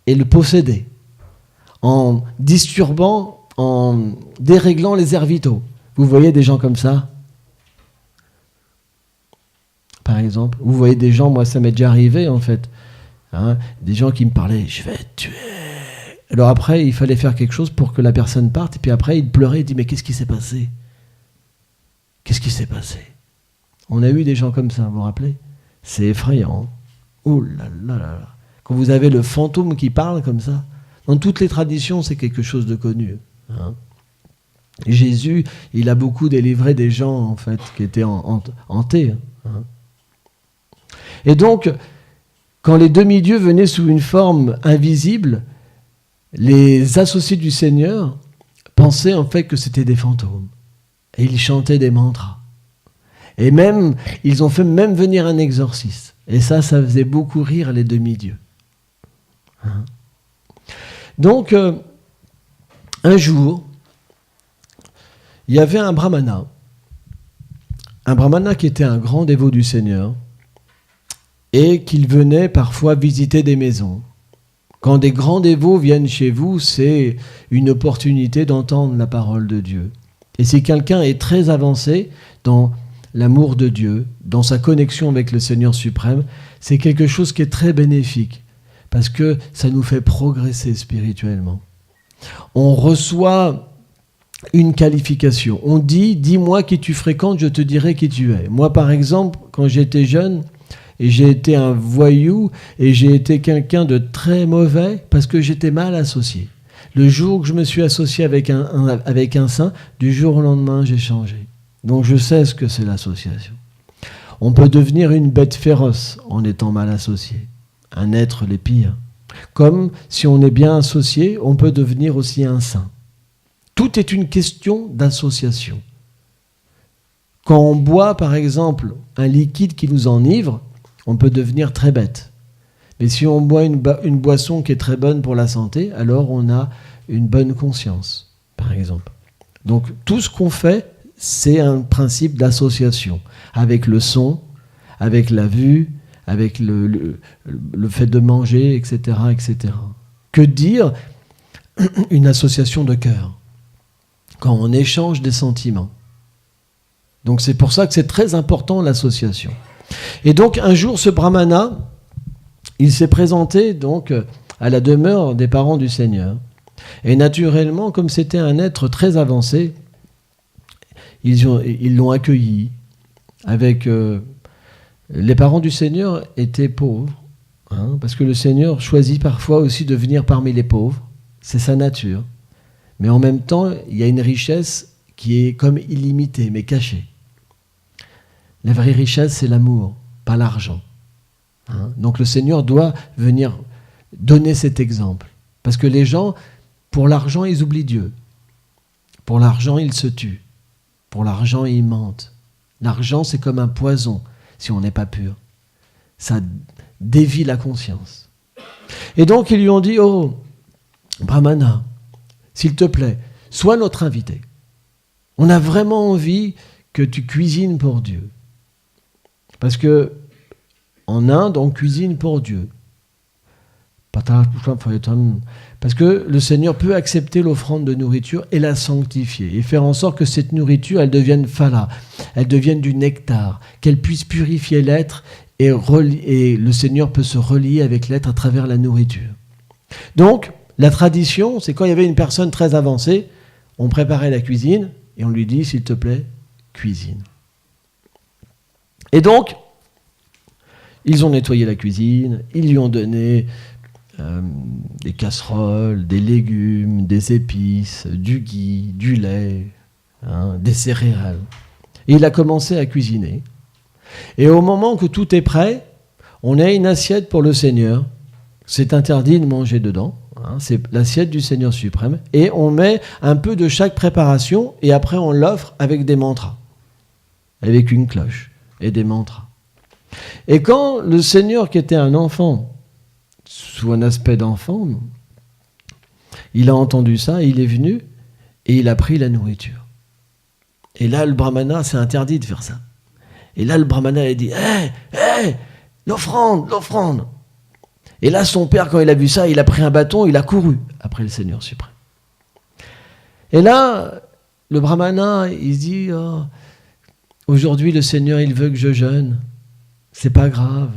et le posséder en disturbant, en déréglant les aires vitaux. Vous voyez des gens comme ça ? Par exemple, vous voyez des gens, moi ça m'est déjà arrivé en fait, des gens qui me parlaient « je vais te tuer ». Alors après, il fallait faire quelque chose pour que la personne parte. Et puis après, il pleurait, il dit « mais qu'est-ce qui s'est passé ? Qu'est-ce qui s'est passé ?» On a eu des gens comme ça, vous vous rappelez ? C'est effrayant. Oh là là là là. Quand vous avez le fantôme qui parle comme ça, dans toutes les traditions, c'est quelque chose de connu. Jésus, il a beaucoup délivré des gens, en fait, qui étaient hantés. Et donc, quand les demi-dieux venaient sous une forme invisible, les associés du Seigneur pensaient en fait que c'était des fantômes. Et ils chantaient des mantras. Et même, ils ont fait même venir un exorciste. Et ça faisait beaucoup rire les demi-dieux. Donc, un jour, il y avait un brahmana qui était un grand dévot du Seigneur, et qu'il venait parfois visiter des maisons. Quand des grands dévots viennent chez vous, c'est une opportunité d'entendre la parole de Dieu. Et si quelqu'un est très avancé dans l'amour de Dieu, dans sa connexion avec le Seigneur suprême, c'est quelque chose qui est très bénéfique, parce que ça nous fait progresser spirituellement. On reçoit une qualification. On dit « dis-moi qui tu fréquentes, je te dirai qui tu es ». Moi, par exemple, quand j'étais jeune, et j'ai été un voyou, et j'ai été quelqu'un de très mauvais, parce que j'étais mal associé. Le jour que je me suis associé avec un saint, du jour au lendemain, j'ai changé. Donc je sais ce que c'est l'association. On peut devenir une bête féroce en étant mal associé, un être les pires. Comme si on est bien associé, on peut devenir aussi un saint. Tout est une question d'association. Quand on boit, par exemple, un liquide qui nous enivre, on peut devenir très bête. Mais si on boit une boisson qui est très bonne pour la santé, alors on a une bonne conscience, par exemple. Donc tout ce qu'on fait, c'est un principe d'association, avec le son, avec la vue, avec le fait de manger, etc., etc. Que dire une association de cœur, quand on échange des sentiments. Donc c'est pour ça que c'est très important l'association. Et donc un jour, ce brahmana, il s'est présenté donc à la demeure des parents du Seigneur. Et naturellement, comme c'était un être très avancé, ils l'ont accueilli. Les parents du Seigneur étaient pauvres, parce que le Seigneur choisit parfois aussi de venir parmi les pauvres. C'est sa nature. Mais en même temps, il y a une richesse qui est comme illimité, mais caché. La vraie richesse, c'est l'amour, pas l'argent. Hein? Donc le Seigneur doit venir donner cet exemple. Parce que les gens, pour l'argent, ils oublient Dieu. Pour l'argent, ils se tuent. Pour l'argent, ils mentent. L'argent, c'est comme un poison, si on n'est pas pur. Ça dévie la conscience. Et donc, ils lui ont dit, oh, Brahmana, s'il te plaît, sois notre invité. On a vraiment envie que tu cuisines pour Dieu. Parce que en Inde, on cuisine pour Dieu. Parce que le Seigneur peut accepter l'offrande de nourriture et la sanctifier, et faire en sorte que cette nourriture, elle devienne phala, elle devienne du nectar, qu'elle puisse purifier l'être, et le Seigneur peut se relier avec l'être à travers la nourriture. Donc, la tradition, c'est quand il y avait une personne très avancée, on préparait la cuisine, et on lui dit, s'il te plaît, cuisine. Et donc, ils ont nettoyé la cuisine, ils lui ont donné des casseroles, des légumes, des épices, du ghee, du lait, des céréales. Et il a commencé à cuisiner. Et au moment que tout est prêt, on a une assiette pour le Seigneur. C'est interdit de manger dedans. C'est l'assiette du Seigneur suprême. Et on met un peu de chaque préparation et après on l'offre avec des mantras. Avec une cloche et des mantras. Et quand le Seigneur, qui était un enfant, sous un aspect d'enfant, il a entendu ça, il est venu et il a pris la nourriture. Et là, le brahmana, c'est interdit de faire ça. Et là, le brahmana a dit, hé, l'offrande, l'offrande. Et là, son père, quand il a vu ça, il a pris un bâton, il a couru après le Seigneur suprême. Et là, le brahmana, il se dit, oh, aujourd'hui, le Seigneur, il veut que je jeûne. C'est pas grave.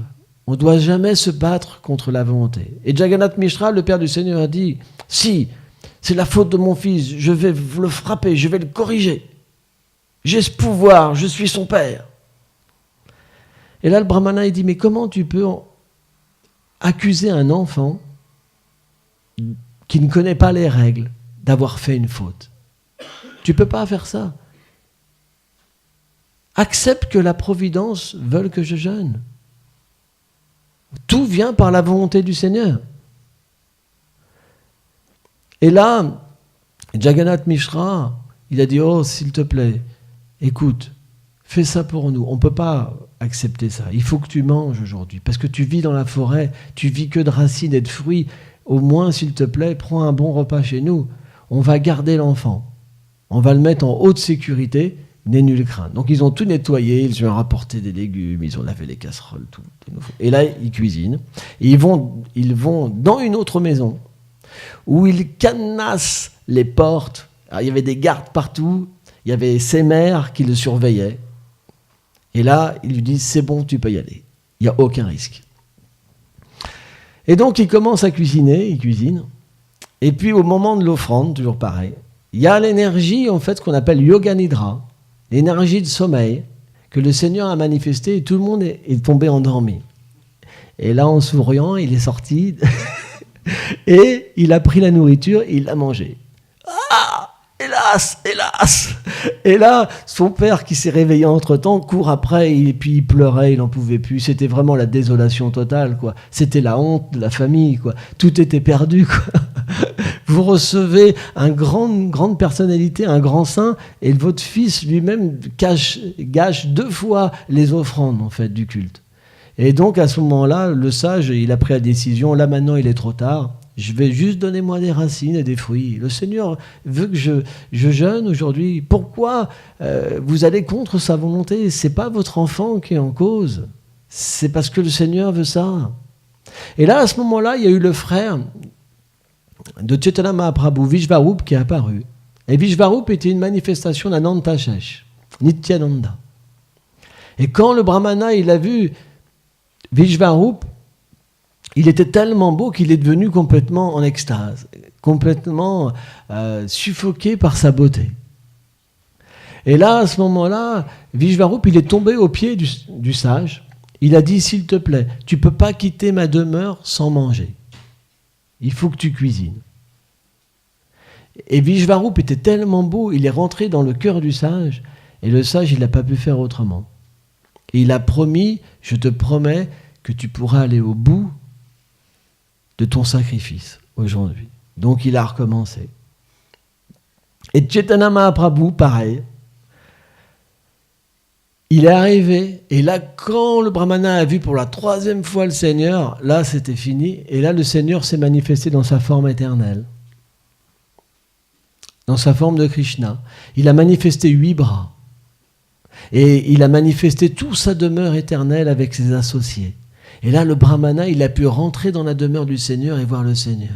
On ne doit jamais se battre contre la volonté. Et Jagannath Mishra, le père du Seigneur, a dit, si, c'est la faute de mon fils, je vais le frapper, je vais le corriger. J'ai ce pouvoir, je suis son père. Et là, le brahmana, il dit, mais comment tu peux accuser un enfant qui ne connaît pas les règles d'avoir fait une faute? Tu ne peux pas faire ça. Accepte que la providence veuille que je jeûne. Tout vient par la volonté du Seigneur. Et là, Jagannath Mishra, il a dit, oh, s'il te plaît, écoute, fais ça pour nous. On ne peut pas accepter ça. Il faut que tu manges aujourd'hui. Parce que tu vis dans la forêt, tu vis que de racines et de fruits. Au moins, s'il te plaît, prends un bon repas chez nous. On va garder l'enfant. On va le mettre en haute sécurité. N'aie nulle crainte. Donc ils ont tout nettoyé, ils lui ont rapporté des légumes, ils ont lavé les casseroles, tout. Et là, ils cuisinent. Et ils vont dans une autre maison où ils cadenassent les portes. Alors, il y avait des gardes partout, il y avait ses mères qui le surveillaient. Et là, ils lui disent, c'est bon, tu peux y aller. Il n'y a aucun risque. Et donc, ils commencent à cuisiner, ils cuisinent. Et puis, au moment de l'offrande, toujours pareil, il y a l'énergie, en fait, qu'on appelle Yoga Nidra, l'énergie de sommeil que le Seigneur a manifestée et tout le monde est tombé endormi. Et là, en souriant, il est sorti et il a pris la nourriture et il l'a mangée. Ah, hélas, hélas. Et là, son père qui s'est réveillé entre-temps court après et puis il pleurait, il n'en pouvait plus. C'était vraiment la désolation totale, quoi. C'était la honte de la famille, quoi. Tout était perdu, quoi. Vous recevez une grande personnalité, un grand saint, et votre fils lui-même gâche 2 fois les offrandes en fait du culte. Et donc à ce moment-là, le sage, il a pris la décision, là maintenant il est trop tard, je vais juste donner moi des racines et des fruits. Le Seigneur veut que je jeûne aujourd'hui. Pourquoi vous allez contre sa volonté? C'est pas votre enfant qui est en cause, c'est parce que le Seigneur veut ça. Et là, à ce moment-là, il y a eu le frère de Chaitanya Mahaprabhu, Vishvarup, qui est apparu. Et Vishvarup était une manifestation d'Anantashesh, Nityananda. Et quand le brahmana, il a vu Vishvarup, il était tellement beau qu'il est devenu complètement en extase, complètement suffoqué par sa beauté. Et là, à ce moment-là, Vishvarup, il est tombé aux pieds du sage. Il a dit, s'il te plaît, tu ne peux pas quitter ma demeure sans manger. Il faut que tu cuisines. Et Vishvarup était tellement beau, il est rentré dans le cœur du sage, et le sage, il n'a pas pu faire autrement. Et il a promis, je te promets que tu pourras aller au bout de ton sacrifice aujourd'hui. Donc il a recommencé. Et Chaitanya Mahaprabhu, pareil, il est arrivé, et là, quand le brahmana a vu pour la 3e fois le Seigneur, là, c'était fini, et là, le Seigneur s'est manifesté dans sa forme éternelle, dans sa forme de Krishna. Il a manifesté 8 bras, et il a manifesté toute sa demeure éternelle avec ses associés. Et là, le brahmana, il a pu rentrer dans la demeure du Seigneur et voir le Seigneur.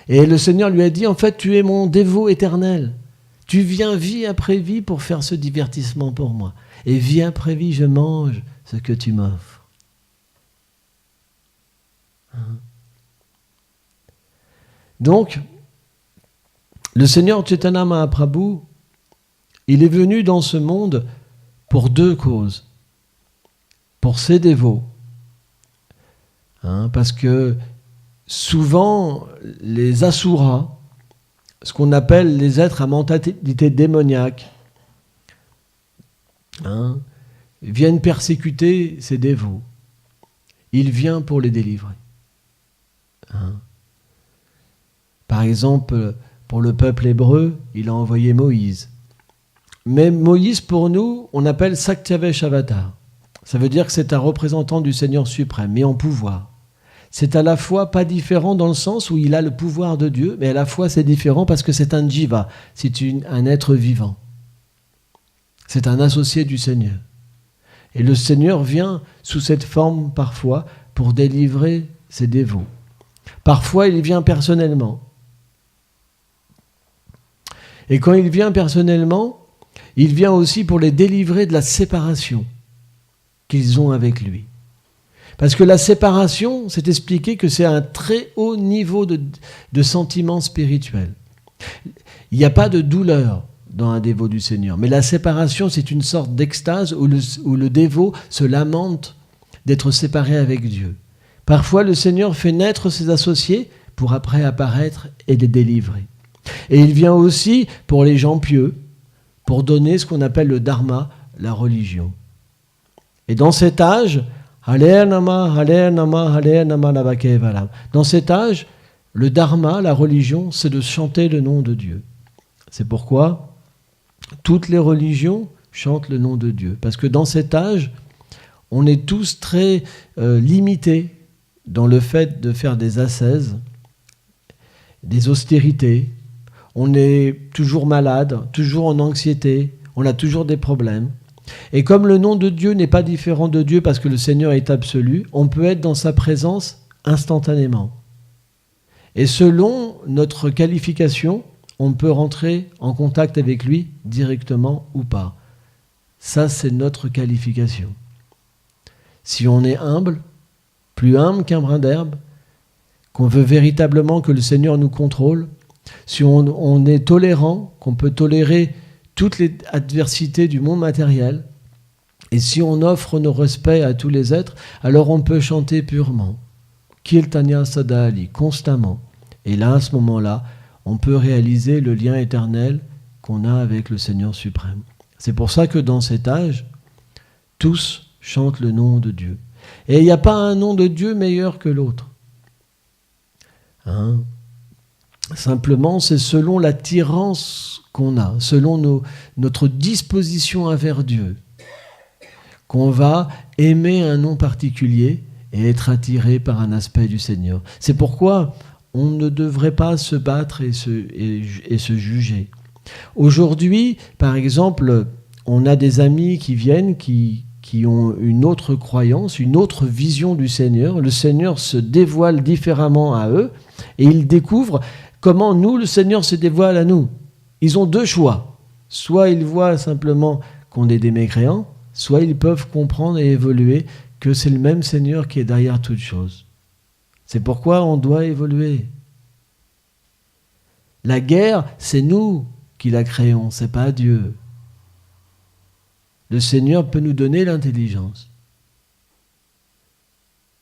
Et le Seigneur lui a dit, en fait, tu es mon dévot éternel. Tu viens vie après vie pour faire ce divertissement pour moi. Et vie après vie, je mange ce que tu m'offres. Donc, le Seigneur Chaitanya Mahaprabhu, il est venu dans ce monde pour 2 causes. Pour ses dévots. Parce que souvent, les asuras, ce qu'on appelle les êtres à mentalité démoniaque, viennent persécuter ses dévots. Il vient pour les délivrer. Par exemple, pour le peuple hébreu, il a envoyé Moïse. Mais Moïse, pour nous, on appelle Saktyavesh Avatar. Ça veut dire que c'est un représentant du Seigneur suprême, mais en pouvoir. C'est à la fois pas différent dans le sens où il a le pouvoir de Dieu, mais à la fois c'est différent parce que c'est un jiva, c'est un être vivant. C'est un associé du Seigneur. Et le Seigneur vient sous cette forme parfois pour délivrer ses dévots. Parfois il vient personnellement. Et quand il vient personnellement, il vient aussi pour les délivrer de la séparation qu'ils ont avec lui. Parce que la séparation, c'est expliqué que c'est un très haut niveau de sentiment spirituel. Il n'y a pas de douleur dans un dévot du Seigneur, mais la séparation, c'est une sorte d'extase où le dévot se lamente d'être séparé avec Dieu. Parfois, le Seigneur fait naître ses associés pour après apparaître et les délivrer. Et il vient aussi pour les gens pieux, pour donner ce qu'on appelle le dharma, la religion. Et dans cet âge, dans cet âge, le dharma, la religion, c'est de chanter le nom de Dieu. C'est pourquoi toutes les religions chantent le nom de Dieu. Parce que dans cet âge, on est tous très limités dans le fait de faire des ascèses, des austérités. On est toujours malade, toujours en anxiété, on a toujours des problèmes. Et comme le nom de Dieu n'est pas différent de Dieu parce que le Seigneur est absolu, on peut être dans sa présence instantanément. Et selon notre qualification, on peut rentrer en contact avec lui directement ou pas. Ça, c'est notre qualification. Si on est humble, plus humble qu'un brin d'herbe, qu'on veut véritablement que le Seigneur nous contrôle, si on est tolérant, qu'on peut tolérer toutes les adversités du monde matériel, et si on offre nos respects à tous les êtres, alors on peut chanter purement, Kirtanya Sadali, constamment. Et là, à ce moment-là, on peut réaliser le lien éternel qu'on a avec le Seigneur suprême. C'est pour ça que dans cet âge, tous chantent le nom de Dieu. Et il n'y a pas un nom de Dieu meilleur que l'autre. Simplement, c'est selon l'attirance qu'on a, selon notre disposition envers Dieu, qu'on va aimer un nom particulier et être attiré par un aspect du Seigneur. C'est pourquoi on ne devrait pas se battre et se juger. Aujourd'hui, par exemple, on a des amis qui viennent, qui ont une autre croyance, une autre vision du Seigneur. Le Seigneur se dévoile différemment à eux et ils découvrent comment nous, le Seigneur se dévoile à nous. Ils ont 2 choix. Soit ils voient simplement qu'on est des mécréants, soit ils peuvent comprendre et évoluer que c'est le même Seigneur qui est derrière toute chose. C'est pourquoi on doit évoluer. La guerre, c'est nous qui la créons, c'est pas Dieu. Le Seigneur peut nous donner l'intelligence.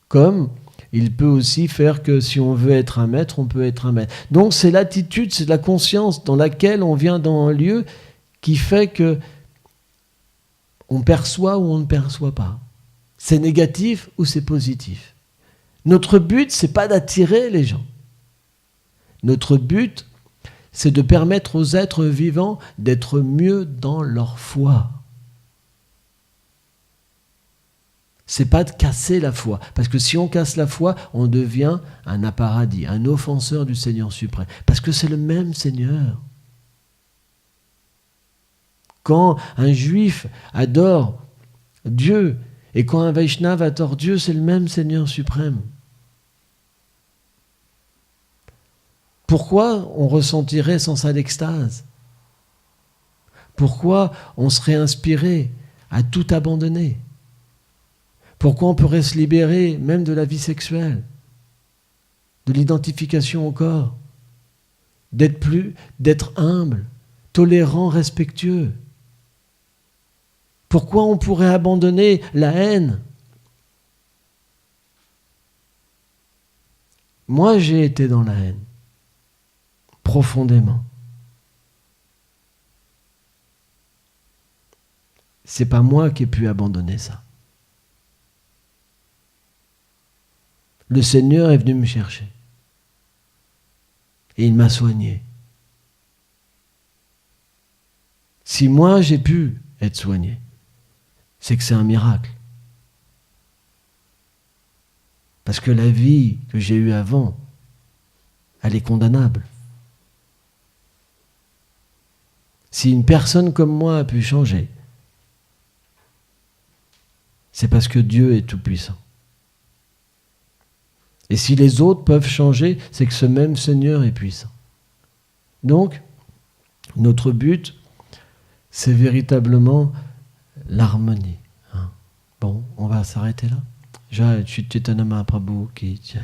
Comme il peut aussi faire que si on veut être un maître, on peut être un maître. Donc c'est l'attitude, c'est la conscience dans laquelle on vient dans un lieu qui fait que on perçoit ou on ne perçoit pas. C'est négatif ou c'est positif. Notre but, c'est pas d'attirer les gens. Notre but, c'est de permettre aux êtres vivants d'être mieux dans leur foi. C'est pas de casser la foi. Parce que si on casse la foi, on devient un aparadi, un offenseur du Seigneur suprême. Parce que c'est le même Seigneur. Quand un juif adore Dieu et quand un Vaishnava adore Dieu, c'est le même Seigneur suprême. Pourquoi on ressentirait sans ça l'extase ? Pourquoi on serait inspiré à tout abandonner ? Pourquoi on pourrait se libérer même de la vie sexuelle, de l'identification au corps, d'être humble, tolérant, respectueux ? Pourquoi on pourrait abandonner la haine ? Moi, j'ai été dans la haine, profondément. C'est pas moi qui ai pu abandonner ça. Le Seigneur est venu me chercher. Et il m'a soigné. Si moi j'ai pu être soigné, c'est que c'est un miracle. Parce que la vie que j'ai eue avant, elle est condamnable. Si une personne comme moi a pu changer, c'est parce que Dieu est tout-puissant. Et si les autres peuvent changer, c'est que ce même Seigneur est puissant. Donc, notre but, c'est véritablement l'harmonie. Bon, on va s'arrêter là. Jai Chaitanya Mahaprabhu ki jai.